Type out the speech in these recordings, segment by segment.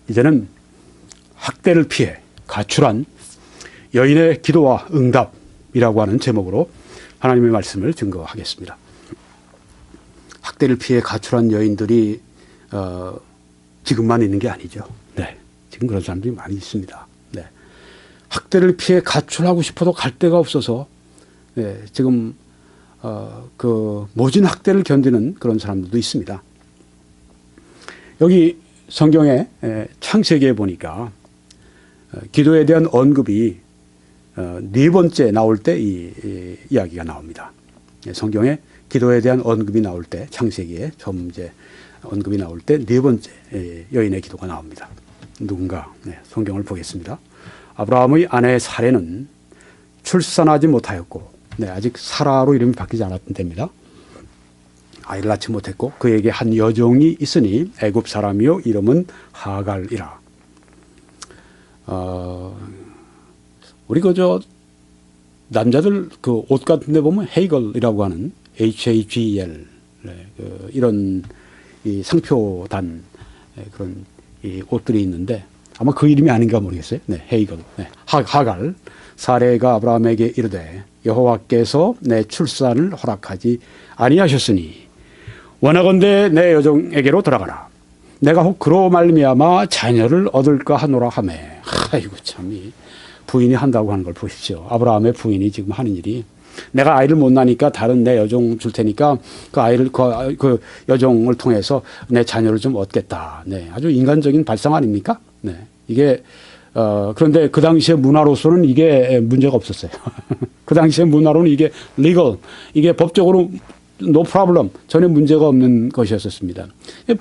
이제는 학대를 피해 가출한 여인의 기도와 응답이라고 하는 제목으로 하나님의 말씀을 증거하겠습니다. 학대를 피해 가출한 여인들이 지금만 있는 게 아니죠. 네, 지금 그런 사람들이 많이 있습니다. 네, 학대를 피해 가출하고 싶어도 갈 데가 없어서 네, 지금 그 모진 학대를 견디는 그런 사람들도 있습니다. 여기 성경에 창세기에 보니까 기도에 대한 언급이 네 번째 나올 때 이 이야기가 나옵니다. 성경에 기도에 대한 언급이 나올 때 창세기에 처음 이제 언급이 나올 때 네 번째 여인의 기도가 나옵니다. 누군가 성경을 보겠습니다. 아브라함의 아내 사레는 출산하지 못하였고 아직 사라로 이름이 바뀌지 않았던 때입니다. 아이를 낳지 못했고 그에게 한 여종이 있으니 애굽 사람이요 이름은 하갈이라. 우리 그저 남자들 그 옷 같은 데 보면 헤이걸이라고 하는 HAGL 이런 이 상표단 그런 이 옷들이 있는데 아마 그 이름이 아닌가 모르겠어요. 헤이걸. 하갈. 사레가 아브라함에게 이르되 여호와께서 내 출산을 허락하지 아니하셨으니 원하건대 내 여종에게로 들어가라. 내가 혹 그로 말미암아 자녀를 얻을까 하노라 하매. 아이고 참 이 부인이 한다고 하는 걸 보십시오. 아브라함의 부인이 지금 하는 일이 내가 아이를 못 낳으니까 다른 내 여종 줄 테니까 그 아이를 그 여종을 통해서 내 자녀를 좀 얻겠다. 네, 아주 인간적인 발상 아닙니까? 네, 이게 그런데 그 당시의 문화로서는 이게 문제가 없었어요. 그 당시의 문화로는 이게 legal, 이게 법적으로 no problem, 전혀 문제가 없는 것이었습니다.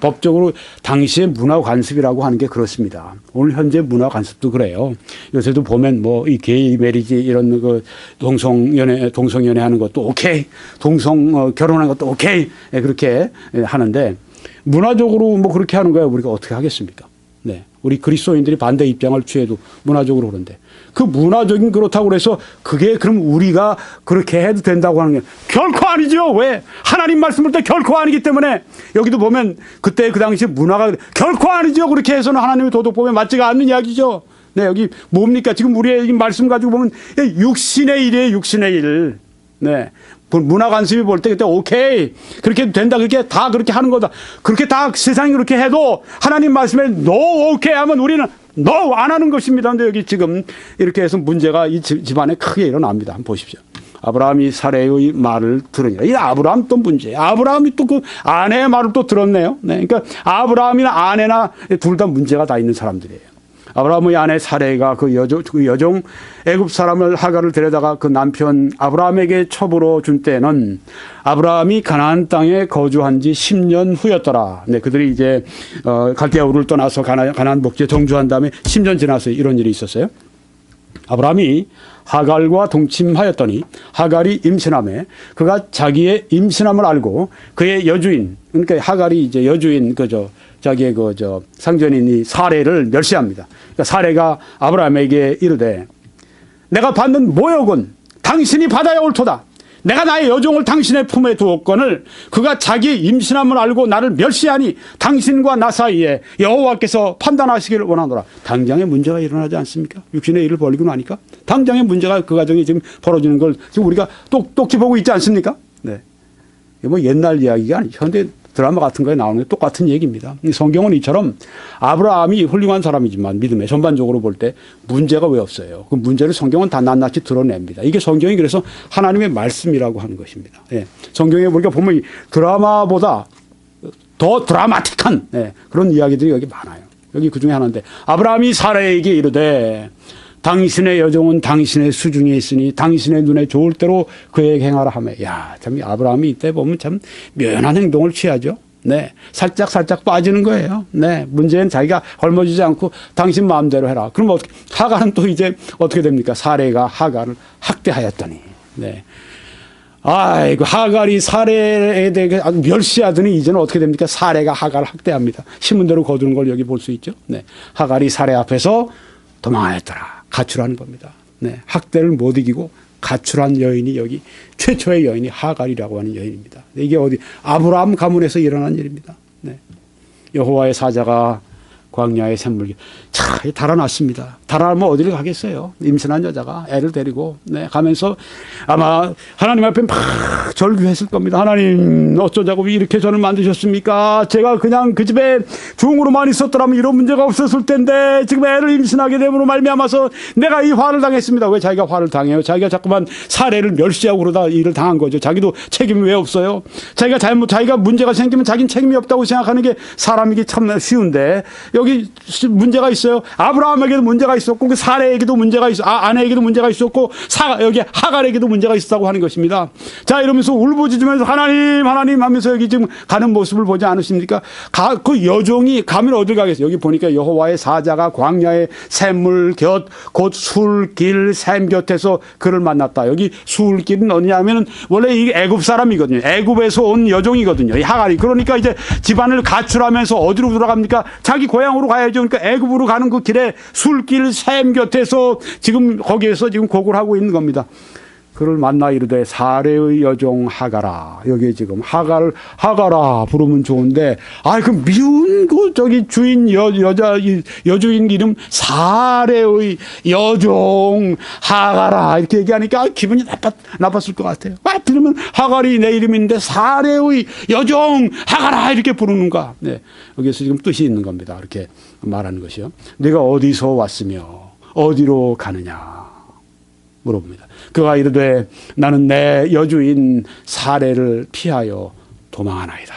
법적으로 당시의 문화 관습이라고 하는 게 그렇습니다. 오늘 현재 문화 관습도 그래요. 요새도 보면 뭐 이 게이 메리지 이런 그 동성연애 하는 것도 오케이, 결혼하는 것도 오케이, 그렇게 하는데 문화적으로 뭐 그렇게 하는 거야 우리가 어떻게 하겠습니까? 네, 우리 그리스도인들이 반대 입장을 취해도 문화적으로 그런데 그 문화적인 그렇다고 그래서 그게 그럼 우리가 그렇게 해도 된다고 하는 게 결코 아니죠. 왜? 하나님 말씀을 때 결코 아니기 때문에 여기도 보면 그때 그 당시 문화가 결코 아니죠. 그렇게 해서는 하나님의 도덕법에 맞지가 않는 이야기죠. 네, 여기 뭡니까? 지금 우리의 말씀 가지고 보면 육신의 일이에요. 육신의 일. 네. 문화 관습이 볼 때 그때 오케이 그렇게 된다 그렇게 다 그렇게 하는 거다 그렇게 다 세상이 그렇게 해도 하나님 말씀에 no 오케이 하면 우리는 no 안 하는 것입니다. 근데 여기 지금 이렇게 해서 문제가 이 집안에 크게 일어납니다. 한번 보십시오. 아브라함이 사레의 말을 들으니라. 이 아브라함 또 문제예요. 아브라함이 또 그 아내의 말을 또 들었네요. 네, 그러니까 아브라함이나 아내나 둘 다 문제가 다 있는 사람들이에요. 아브라함의 아내 사레가 그 여종 애굽 사람을 하갈을 데려다가 그 남편 아브라함에게 첩으로 준 때는 아브라함이 가나안 땅에 거주한 지 10년 후였더라. 네, 그들이 이제 갈대아 우르를 떠나서 가나안 목지에 정주한 다음에 10년 지나서 이런 일이 있었어요. 아브라함이 하갈과 동침하였더니 하갈이 임신하매 그가 자기의 임신함을 알고 그의 여주인 그러니까 하갈이 이제 여주인 자기의 상전인 이 사레를 멸시합니다. 그러니까 사레가 아브라함에게 이르되 내가 받는 모욕은 당신이 받아야 옳도다. 내가 나의 여종을 당신의 품에 두었거늘 그가 자기의 임신함을 알고 나를 멸시하니 당신과 나 사이에 여호와께서 판단하시기를 원하노라. 당장의 문제가 일어나지 않습니까? 육신의 일을 벌리고 나니까 당장의 문제가 그 가정에 지금 벌어지는 걸 지금 우리가 똑똑히 보고 있지 않습니까? 네, 뭐 옛날 이야기가 아니죠. 현대 드라마 같은 거에 나오는 게 똑같은 얘기입니다. 성경은 이처럼 아브라함이 훌륭한 사람이지만 믿음에 전반적으로 볼 때 문제가 왜 없어요? 그 문제를 성경은 다 낱낱이 드러냅니다. 이게 성경이 그래서 하나님의 말씀이라고 하는 것입니다. 예. 성경에 우리가 보면 드라마보다 더 드라마틱한 그런 이야기들이 여기 많아요. 여기 그중에 하나인데 아브라함이 사라에게 이르되 당신의 여종은 당신의 수중에 있으니 당신의 눈에 좋을 대로 그에게 행하라 하며 야, 참 아브라함이 이때 보면 참 묘연한 행동을 취하죠. 네, 살짝 빠지는 거예요. 네, 문제는 자기가 헐머지지 않고 당신 마음대로 해라. 그럼 어떻게 하갈은 또 이제 어떻게 됩니까? 사레가 하갈을 학대하였더니 네. 아이고 하갈이 사레에 대해 멸시하더니 이제는 어떻게 됩니까? 사레가 하갈을 학대합니다. 신문대로 거두는 걸 여기 볼 수 있죠. 네, 하갈이 사레 앞에서 도망하였더라. 가출하는 겁니다. 네, 학대를 못 이기고 가출한 여인이 여기 최초의 여인이 하갈이라고 하는 여인입니다. 이게 어디 아브라함 가문에서 일어난 일입니다. 네. 여호와의 사자가 광야의 샘물. 자, 달아났습니다. 달아나면 어디를 가겠어요? 임신한 여자가 애를 데리고 네, 가면서 아마 하나님 앞에 막 절규했을 겁니다. 하나님 어쩌자고 이렇게 저를 만드셨습니까? 제가 그냥 그 집에 종으로만 있었더라면 이런 문제가 없었을 텐데 지금 애를 임신하게 됨으로 말미암아서 내가 이 화를 당했습니다. 왜 자기가 화를 당해요? 자기가 자꾸만 사례를 멸시하고 그러다 일을 당한 거죠. 자기도 책임이 왜 없어요? 자기가 문제가 생기면 자기는 책임이 없다고 생각하는 게 사람이기 참 쉬운데 여기 문제가 있어요. 아브라함에게도 문제가 있었고 그 사례에게도 문제가 있어, 아내에게도 문제가 있었고 여기 하갈에게도 문제가 있었다고 하는 것입니다. 자, 이러면서 울부짖으면서 하나님 하면서 여기 지금 가는 모습을 보지 않으십니까? 그 여종이 가면 어딜 가겠어요? 여기 보니까 여호와의 사자가 광야의 샘물 곁 곧 술길 샘 곁에서 그를 만났다. 여기 술길은 어디냐면은 원래 이 애굽 사람이거든요. 애굽에서 온 여종이거든요. 이 하갈이. 그러니까 이제 집안을 가출하면서 어디로 돌아갑니까? 자기 고향으로 가야죠. 그러니까 애굽으로 가는 그 길에 술길 샘 곁에서 지금 거기에서 지금 곡을 하고 있는 겁니다. 그를 만나 이르되 사레의 여종 하가라. 여기 지금 하가라 부르면 좋은데, 그 미운 저기 주인 여주인 이름 사레의 여종 하가라 이렇게 얘기하니까 기분이 나빴을 것 같아요. 들으면 하갈이 내 이름인데 사레의 여종 하가라 이렇게 부르는가. 네, 여기서 지금 뜻이 있는 겁니다. 이렇게 말하는 것이요. 네가 어디서 왔으며 어디로 가느냐 물어봅니다. 그가 이르되 나는 내 여주인 사례를 피하여 도망하나이다.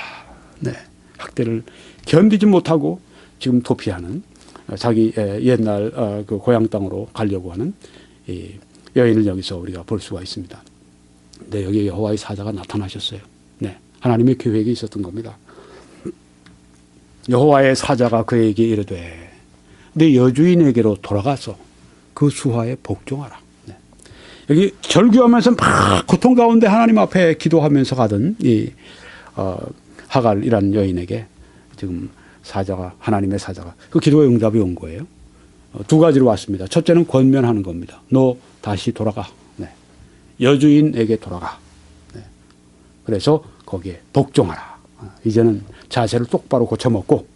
네, 학대를 견디지 못하고 지금 도피하는 자기 옛날 그 고향 땅으로 가려고 하는 이 여인을 여기서 우리가 볼 수가 있습니다. 네, 여기 여호와의 사자가 나타나셨어요. 네, 하나님의 계획이 있었던 겁니다. 여호와의 사자가 그에게 이르되 내 여주인에게로 돌아가서 그 수하에 복종하라. 여기 절규하면서 막 고통 가운데 하나님 앞에 기도하면서 가던 이 하갈이라는 여인에게 지금 하나님의 사자가 그 기도의 응답이 온 거예요. 두 가지로 왔습니다. 첫째는 권면하는 겁니다. 너 다시 돌아가. 네. 여주인에게 돌아가. 네. 그래서 거기에 복종하라. 이제는 자세를 똑바로 고쳐먹고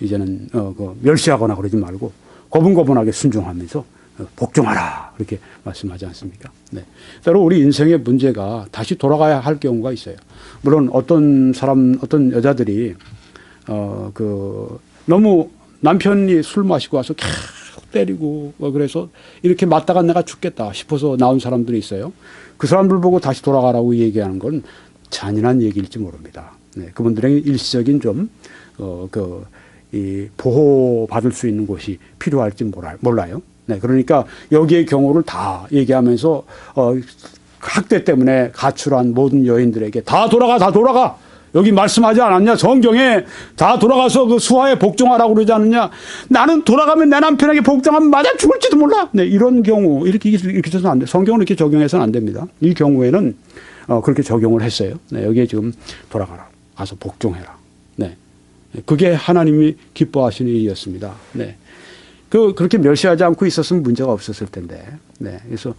이제는 멸시하거나 그러지 말고 고분고분하게 순종하면서 복종하라 이렇게 말씀하지 않습니까? 네. 때로 우리 인생의 문제가 다시 돌아가야 할 경우가 있어요. 물론 어떤 여자들이 너무 남편이 술 마시고 와서 계속 때리고 그래서 이렇게 맞다가 내가 죽겠다 싶어서 나온 사람들이 있어요. 그 사람들 보고 다시 돌아가라고 얘기하는 건 잔인한 얘기일지 모릅니다. 네. 그분들에게 일시적인 좀 보호받을 수 있는 곳이 필요할지 몰라요. 네, 그러니까 여기의 경우를 다 얘기하면서 학대 때문에 가출한 모든 여인들에게 다 돌아가. 여기 말씀하지 않았냐? 성경에 다 돌아가서 그 수하에 복종하라고 그러지 않느냐? 나는 돌아가면 내 남편에게 복종하면 맞아 죽을지도 몰라. 네, 이런 경우 이렇게 해서는 안 돼. 성경은 이렇게 적용해서는 안 됩니다. 이 경우에는 그렇게 적용을 했어요. 네, 여기에 지금 돌아가라. 가서 복종해라. 네, 그게 하나님이 기뻐하시는 일이었습니다. 네. 그렇게 멸시하지 않고 있었으면 문제가 없었을 텐데. 네. 그래서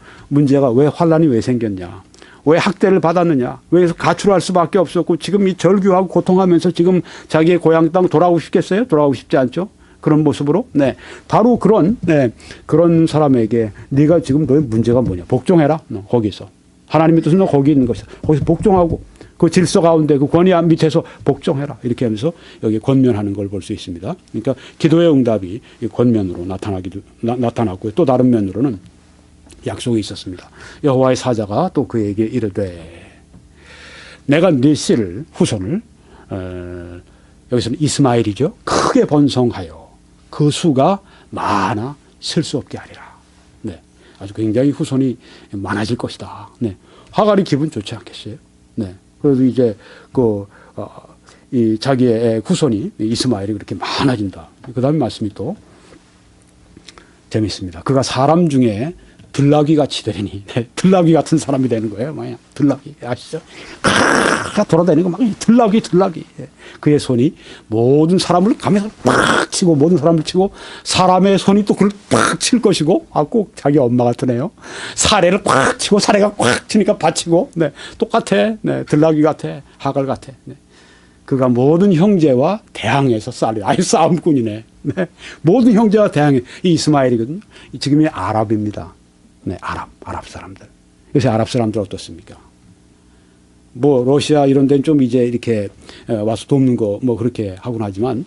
환란이 왜 생겼냐. 왜 학대를 받았느냐. 왜 가출할 수밖에 없었고 지금 이 절규하고 고통하면서 지금 자기의 고향 땅 돌아오고 싶겠어요? 돌아오고 싶지 않죠? 그런 모습으로. 네. 바로 그런 사람에게 네가 지금 너의 문제가 뭐냐. 복종해라. 너 거기서. 하나님의 뜻은 너 거기 있는 것이다. 거기서 복종하고 그 질서 가운데 그 권위 밑에서 복종해라. 이렇게 하면서 여기 권면하는 걸 볼 수 있습니다. 그러니까 기도의 응답이 권면으로 나타났고요. 또 다른 면으로는 약속이 있었습니다. 여호와의 사자가 또 그에게 이르되 내가 네 씨를 후손을 여기서는 이스마엘이죠. 크게 번성하여 그 수가 많아 셀 수 없게 하리라. 네, 아주 굉장히 후손이 많아질 것이다. 네, 하갈이 기분 좋지 않겠어요? 네. 그래서 이제 이 자기의 후손이 이스마엘이 그렇게 많아진다. 그 다음에 말씀이 또 재밌습니다. 그가 사람 중에 들나귀 같이 되리니. 네, 들나귀 같은 사람이 되는 거예요. 뭐야? 들나귀 아시죠? 돌아다니는 거 막 들나귀. 네. 그의 손이 모든 사람을 감에서 팍 치고 모든 사람을 치고 사람의 손이 또 그걸 팍 칠 것이고 꼭 자기 엄마 같으네요. 사례를 팍 치고 사례가 팍 치니까 받치고 네, 똑같아. 네, 들나귀 같아. 하갈 같아. 네. 그가 모든 형제와 대항해서 싸우리. 아예 싸움꾼이네. 네. 모든 형제와 대항해. 이 이스마엘이거든요. 지금이 아랍입니다. 네, 아랍 사람들. 요새 아랍 사람들 어떻습니까? 뭐 러시아 이런 데는 좀 이제 이렇게 와서 돕는 거 뭐 그렇게 하곤 하지만,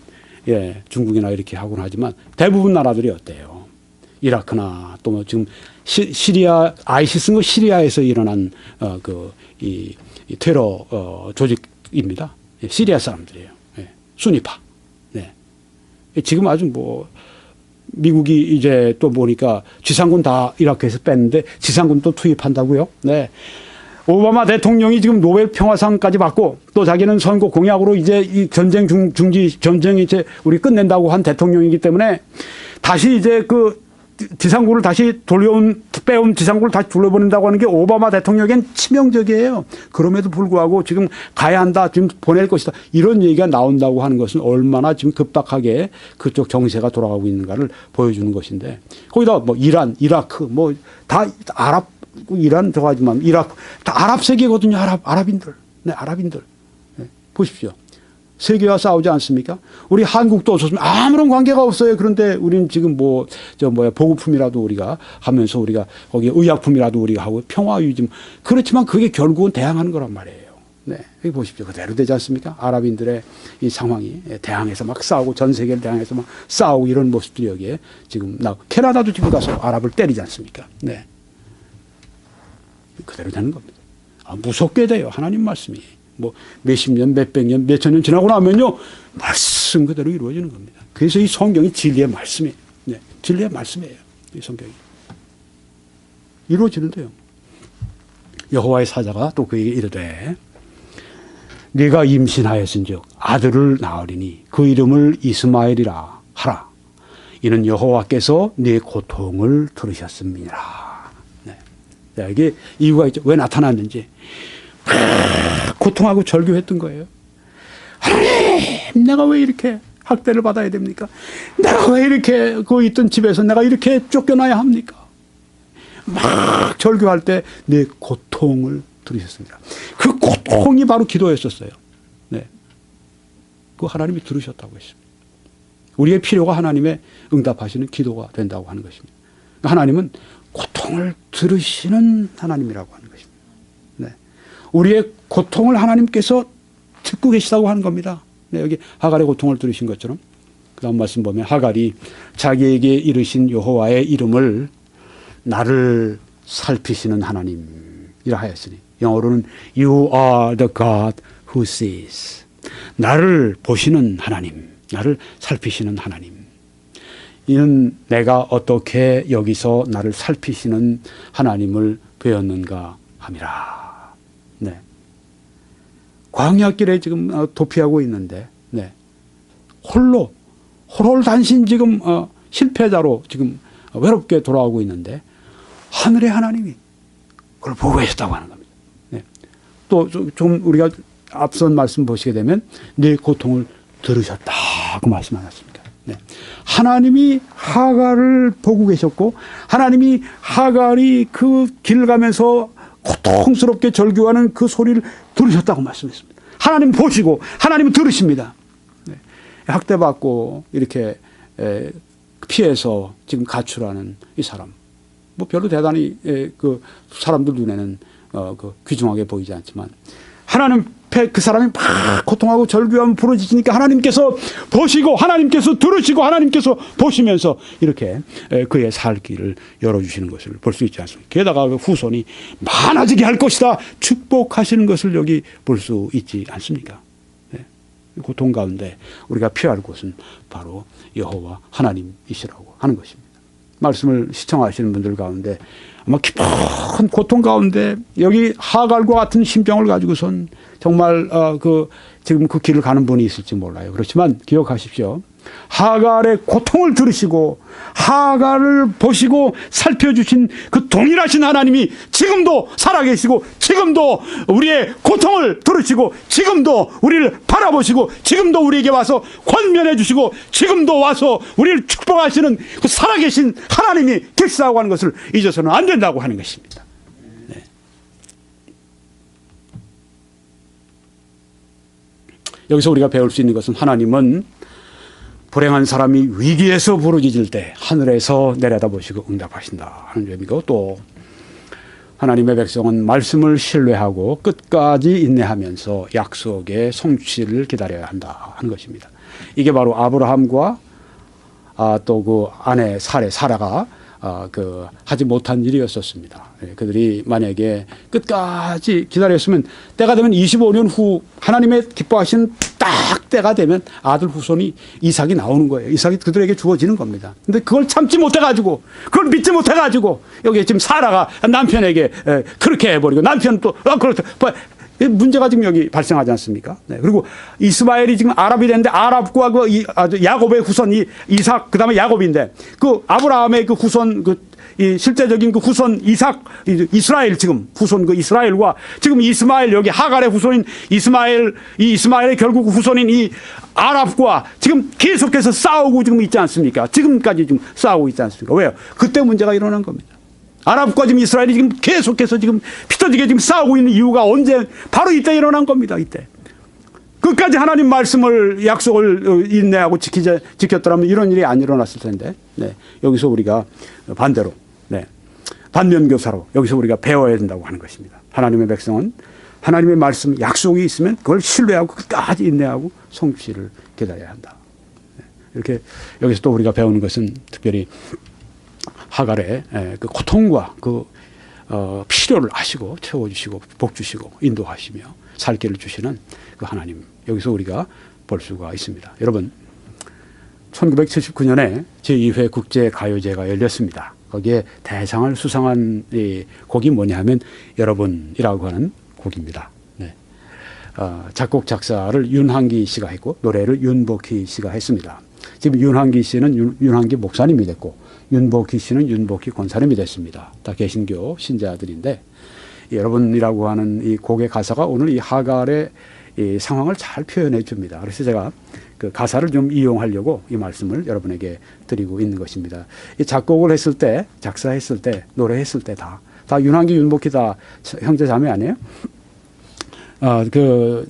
예, 중국이나 이렇게 하곤 하지만 대부분 나라들이 어때요? 이라크나 또 뭐 지금 시리아 아이시스는 시리아에서 일어난 이 테러 조직입니다. 예, 시리아 사람들이에요. 예, 순위파. 네. 지금 아주 뭐 미국이 이제 또 보니까 지상군 다 이라크에서 뺐는데 지상군 또 투입한다고요? 네. 오바마 대통령이 지금 노벨 평화상까지 받고 또 자기는 선거 공약으로 이제 이 전쟁 전쟁 이제 우리 끝낸다고 한 대통령이기 때문에 다시 이제 그 지상군을 다시 빼온 지상군을 다시 돌려보낸다고 하는 게 오바마 대통령에겐 치명적이에요. 그럼에도 불구하고 지금 가야 한다, 지금 보낼 것이다, 이런 얘기가 나온다고 하는 것은 얼마나 지금 급박하게 그쪽 정세가 돌아가고 있는가를 보여주는 것인데, 거기다 뭐 이란, 이라크, 뭐 다 아랍, 이란 좋아하지만 이라크 다 아랍 세계거든요. 아랍인들. 네, 아랍인들. 네, 보십시오. 세계와 싸우지 않습니까? 우리 한국도 없었으면 아무런 관계가 없어요. 그런데 우리는 지금 보급품이라도 우리가 하면서 우리가 거기에 의약품이라도 우리가 하고 평화 유지. 그렇지만 그게 결국은 대항하는 거란 말이에요. 네. 여기 보십시오. 그대로 되지 않습니까? 아랍인들의 이 상황이 대항해서 막 싸우고 전 세계를 대항해서 막 싸우고 이런 모습들이 여기에 지금 캐나다도 지금 가서 아랍을 때리지 않습니까? 네. 그대로 되는 겁니다. 무섭게 돼요. 하나님 말씀이. 뭐 몇십 년, 몇백 년, 몇천 년 지나고 나면요, 말씀 그대로 이루어지는 겁니다. 그래서 이 성경이 진리의 말씀이에요. 네, 진리의 말씀이에요. 이 성경이 이루어지는데요. 여호와의 사자가 또 그에게 이르되 네가 임신하였은즉 아들을 낳으리니 그 이름을 이스마엘이라 하라. 이는 여호와께서 네 고통을 들으셨습니다. 네. 자, 이게 이유가 있죠. 왜 나타났는지. 고통하고 절규했던 거예요. 하나님, 내가 왜 이렇게 학대를 받아야 됩니까? 내가 왜 이렇게 그 있던 집에서 내가 이렇게 쫓겨나야 합니까? 막 절규할 때 내 고통을 들으셨습니다. 그 고통이 바로 기도였었어요. 네. 그 하나님이 들으셨다고 했습니다. 우리의 필요가 하나님의 응답하시는 기도가 된다고 하는 것입니다. 하나님은 고통을 들으시는 하나님이라고 하는 것입니다. 네. 우리의 고통을 하나님께서 듣고 계시다고 하는 겁니다. 네, 여기 하갈의 고통을 들으신 것처럼 그 다음 말씀 보면 하갈이 자기에게 이르신 여호와의 이름을 나를 살피시는 하나님이라 하였으니, 영어로는 You are the God who sees. 나를 보시는 하나님, 나를 살피시는 하나님. 이는 내가 어떻게 여기서 나를 살피시는 하나님을 배웠는가 함이라. 네. 광야길에 지금 도피하고 있는데, 네. 홀홀단신 지금 실패자로 지금 외롭게 돌아오고 있는데 하늘의 하나님이 그걸 보고 계셨다고 하는 겁니다. 네. 또 좀 우리가 앞선 말씀 보시게 되면 네 고통을 들으셨다고 말씀하셨습니다. 네. 하나님이 하갈을 보고 계셨고, 하나님이 하갈이 그 길을 가면서 고통스럽게 절규하는 그 소리를 들으셨다고 말씀했습니다. 하나님 보시고 하나님 들으십니다. 네. 학대받고 이렇게 피해서 지금 가출하는 이 사람, 뭐 별로 대단히 그 사람들 눈에는 그 귀중하게 보이지 않지만, 하나님 그 사람이 막 고통하고 절규하면 부러지시니까 하나님께서 보시고 하나님께서 들으시고 하나님께서 보시면서 이렇게 그의 살 길을 열어주시는 것을 볼 수 있지 않습니까? 게다가 그 후손이 많아지게 할 것이다 축복하시는 것을 여기 볼 수 있지 않습니까? 네. 고통 가운데 우리가 피할 곳은 바로 여호와 하나님이시라고 하는 것입니다. 말씀을 시청하시는 분들 가운데 아마 깊은 고통 가운데 여기 하갈과 같은 심정을 가지고선 정말 지금 그 길을 가는 분이 있을지 몰라요. 그렇지만 기억하십시오. 하갈의 고통을 들으시고 하갈을 보시고 살펴주신 그 동일하신 하나님이 지금도 살아계시고, 지금도 우리의 고통을 들으시고, 지금도 우리를 바라보시고, 지금도 우리에게 와서 권면해 주시고, 지금도 와서 우리를 축복하시는 그 살아계신 하나님이 계시다고 하는 것을 잊어서는 안 된다고 하는 것입니다. 네. 여기서 우리가 배울 수 있는 것은, 하나님은 불행한 사람이 위기에서 부르짖을 때 하늘에서 내려다보시고 응답하신다 하는 점이고, 또 하나님의 백성은 말씀을 신뢰하고 끝까지 인내하면서 약속의 성취를 기다려야 한다 하는 것입니다. 이게 바로 아브라함과 또 그 아내 사라가 하지 못한 일이었었습니다. 그들이 만약에 끝까지 기다렸으면 때가 되면 25년 후 하나님의 기뻐하시는 딱 때가 되면 아들 후손이 이삭이 나오는 거예요. 이삭이 그들에게 주어지는 겁니다. 근데 그걸 참지 못해가지고, 그걸 믿지 못해가지고, 여기 지금 사라가 남편에게 그렇게 해버리고, 남편 또 그렇다. 문제가 지금 여기 발생하지 않습니까? 네. 그리고 이스마엘이 지금 아랍이 됐는데, 아랍과 야곱의 후손 이삭, 그 다음에 야곱인데, 그 아브라함의 그 후손, 이 실제적인 그 후손 이삭, 이스라엘, 지금 후손 그 이스라엘과 지금 이스마엘, 여기 하갈의 후손인 이스마엘의 결국 후손인 이 아랍과 지금 계속해서 싸우고 지금 있지 않습니까? 지금까지 지금 싸우고 있지 않습니까? 왜요? 그때 문제가 일어난 겁니다. 아랍과 지금 이스라엘이 지금 계속해서 지금 피터지게 지금 싸우고 있는 이유가 언제? 바로 이때 일어난 겁니다. 이때. 끝까지 하나님 말씀을, 약속을 인내하고 지켰더라면 이런 일이 안 일어났을 텐데, 네. 여기서 우리가 반대로, 네. 반면교사로 여기서 우리가 배워야 된다고 하는 것입니다. 하나님의 백성은 하나님의 말씀, 약속이 있으면 그걸 신뢰하고 끝까지 인내하고 성취를 기다려야 한다. 네. 이렇게 여기서 또 우리가 배우는 것은 특별히 하갈의 그 고통과 그 필요를 아시고 채워주시고 복주시고 인도하시며 살 길을 주시는 그 하나님, 여기서 우리가 볼 수가 있습니다. 여러분, 1979년에 제2회 국제가요제가 열렸습니다. 거기에 대상을 수상한 이 곡이 뭐냐 하면 여러분이라고 하는 곡입니다. 네. 작곡 작사를 윤한기 씨가 했고 노래를 윤복희 씨가 했습니다. 지금 윤한기 씨는 윤한기 목사님이 됐고 윤복희 씨는 윤복희 권사님이 됐습니다. 다 개신교 신자들인데, 여러분이라고 하는 이 곡의 가사가 오늘 이 하갈의 이 상황을 잘 표현해 줍니다. 그래서 제가 그 가사를 좀 이용하려고 이 말씀을 여러분에게 드리고 있는 것입니다. 이 작곡을 했을 때, 작사했을 때, 노래했을 때 다 윤한기, 윤복희 다 형제 자매 아니에요? 그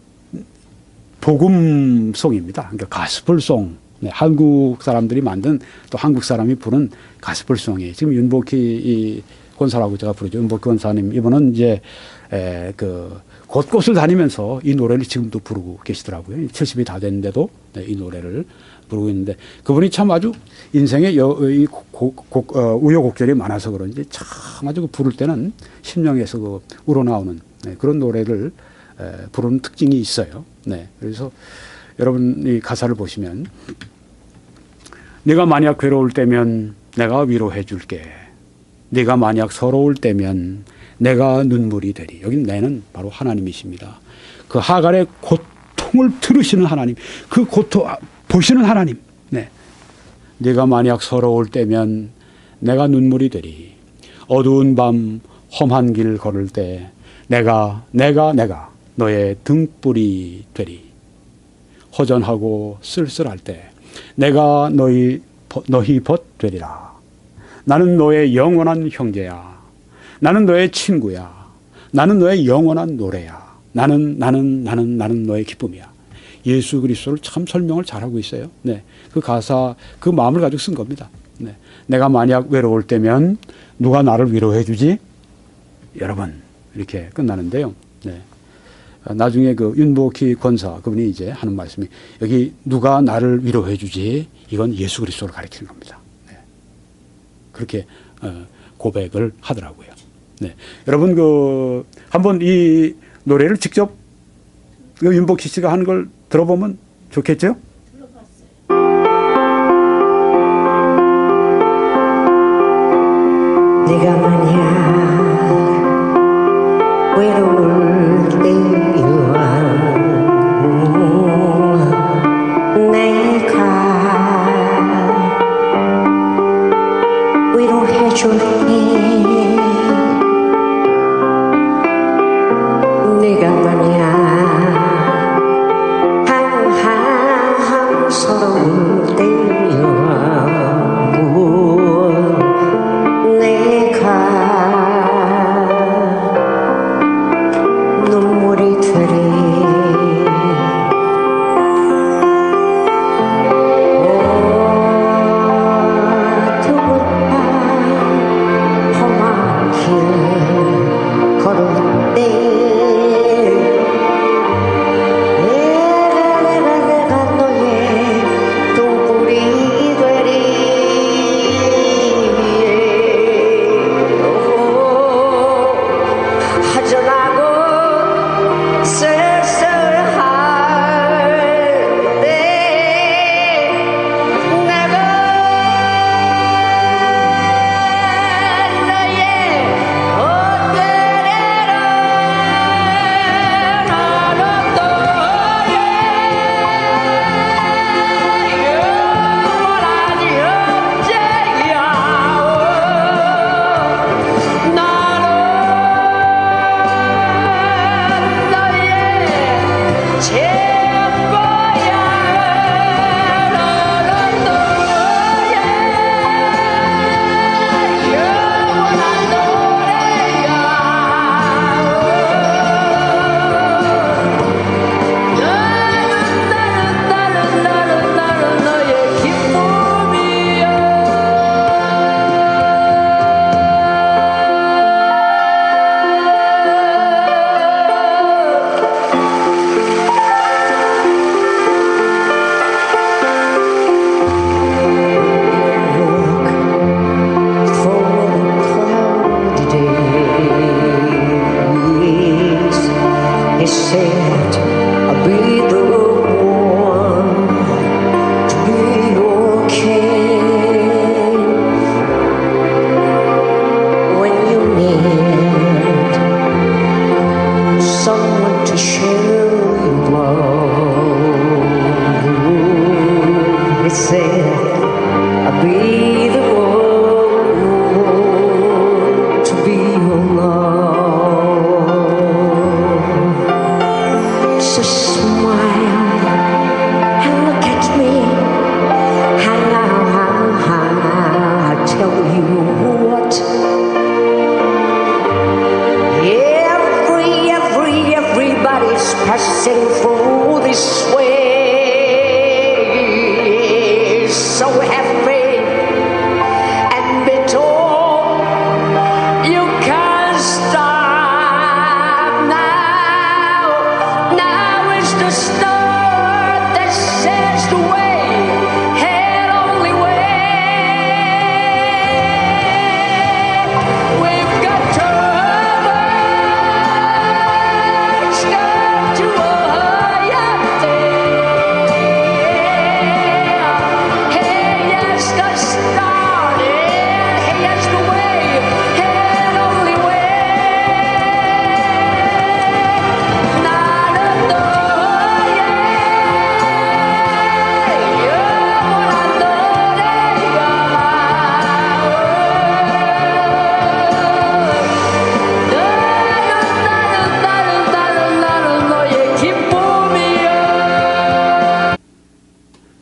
복음송입니다. 그러니까 가스펠송. 네, 한국 사람들이 만든, 또 한국 사람이 부른 가스펠송이에요. 지금 윤복희 권사라고 제가 부르죠. 윤복희 권사님, 이분은 이제 곳곳을 다니면서 이 노래를 지금도 부르고 계시더라고요. 70이 다 됐는데도 네, 이 노래를 부르고 있는데, 그분이 참 아주 인생에 우여곡절이 많아서 그런지 참 아주 부를 때는 심령에서 우러나오는 네, 그런 노래를 부르는 특징이 있어요. 네, 그래서 여러분 이 가사를 보시면, 네가 만약 괴로울 때면 내가 위로해 줄게. 네가 만약 서러울 때면 내가 눈물이 되리. 여기 내는 바로 하나님이십니다. 그 하갈의 고통을 들으시는 하나님, 그 고통 보시는 하나님. 네. 네가 만약 서러울 때면 내가 눈물이 되리. 어두운 밤 험한 길 걸을 때 내가 너의 등불이 되리. 허전하고 쓸쓸할 때 내가 너희 벗 되리라. 나는 너의 영원한 형제야. 나는 너의 친구야. 나는 너의 영원한 노래야. 나는 너의 기쁨이야. 예수 그리스도를 참 설명을 잘하고 있어요. 네, 그 가사, 그 마음을 가지고 쓴 겁니다. 네, 내가 만약 외로울 때면 누가 나를 위로해 주지? 여러분, 이렇게 끝나는데요. 네. 나중에 그 윤복희 권사, 그분이 이제 하는 말씀이, 여기 누가 나를 위로해 주지? 이건 예수 그리스도를 가리키는 겁니다. 네. 그렇게 고백을 하더라고요. 네. 여러분 한번 이 노래를 직접 윤복희 씨가 하는 걸 들어보면 좋겠죠? 네가 만약 외로울 때와 내가 위로해 줄게. 네가 만약 항상 서러울 때와 눈물이 되리.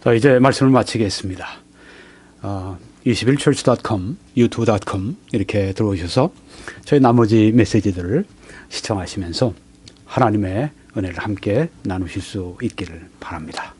자, 이제 말씀을 마치겠습니다. 21church.com, youtube.com 이렇게 들어오셔서 저희 나머지 메시지들을 시청하시면서 하나님의 은혜를 함께 나누실 수 있기를 바랍니다.